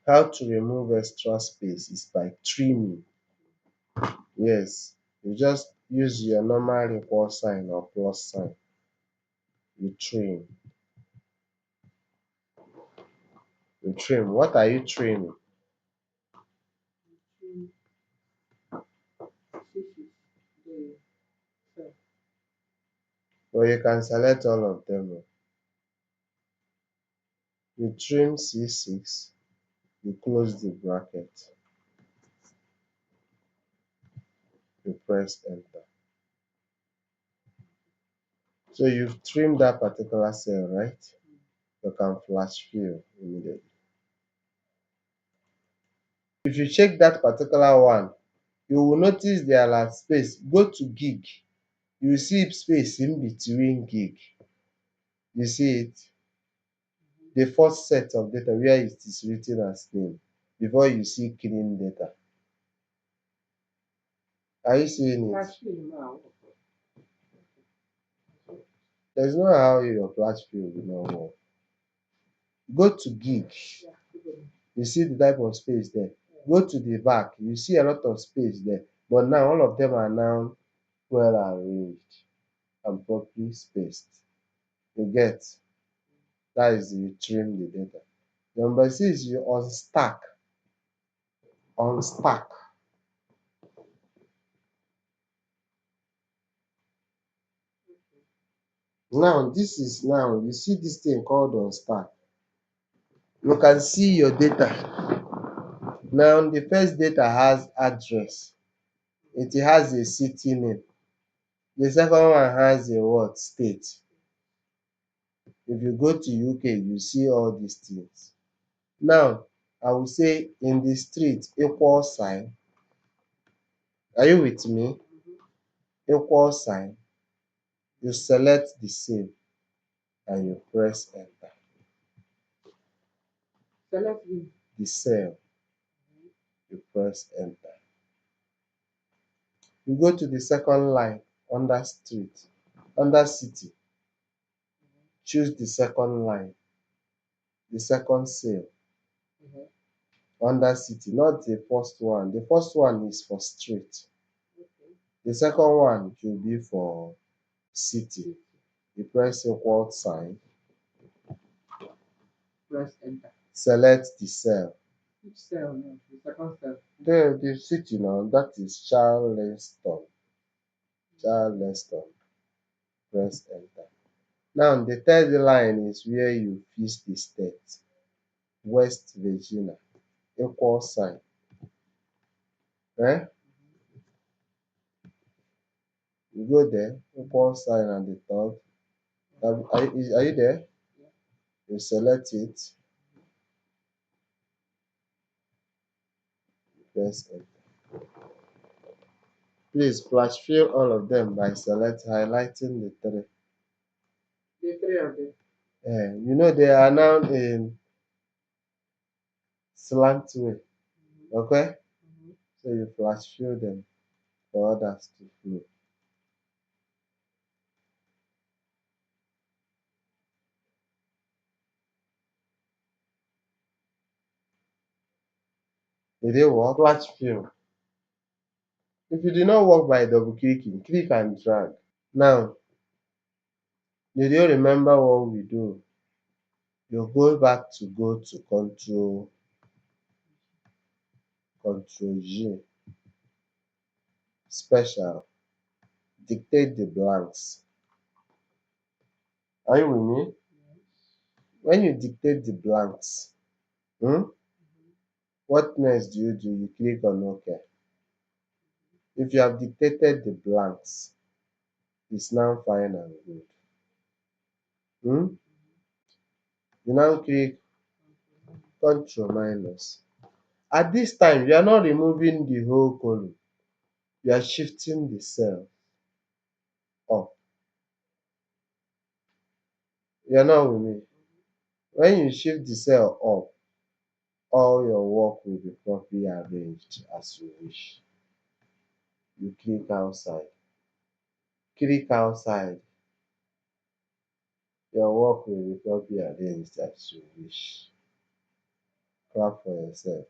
How to remove extra space is by trimming. Yes, you just use your normal equal sign or plus sign. You trim. You trim. What are you trimming? Well, you can select all of them. You trim C6, you close the bracket, you press enter. So you've trimmed that particular cell, right? You can flash fill immediately. If you check that particular one, you will notice there are space. Go to gig. You see space in between gig. You see it? The first set of data where it is written as name before you see clean data. Are you seeing it? There's no how your flash fill will not work. Go to gig. You see the type of space there. Go to the back. You see a lot of space there. But now all of them are now well arranged and properly spaced. You get? That is you trim the data. Number 6, you unstack. Unstack. Now you see this thing called unstack. You can see your data. Now the first data has address. It has a city name. The second one has a what? State. If you go to UK, you see all these things. Now, I will say in the street, equal sign. Are you with me? Equal sign. You select the same and you press enter. The cell, you press enter. You go to the second line under street, under city. Choose the second line, the second cell under city, not the first one. The first one is for street. The second one should be for city. You press equal sign, select the cell. The city now, that is Charleston. Charleston. Press enter. Now the third line is where you fix the state. West Virginia. Equal sign. You go there, equal sign at the top. Are you there? You select it, press enter. Please flash fill all of them by highlighting the three. You know they are now in slant way. Okay? So you flash fill them for others to flow. Did it work? Flash fill. If you did not work by double clicking, click and drag. Now, did you remember what we do? You go back to Control G, special, dictate the blanks. Are you with me? When you dictate the blanks, what next do? You click on OK. If you have dictated the blanks, it's now fine and good. You now click Control minus. At this time, you are not removing the whole column. You are shifting the cell up. You are not with me. When you shift the cell up, all your work will be properly arranged as you wish. You click outside. Click outside. Your work will be properly arranged as you wish. Clap for yourself.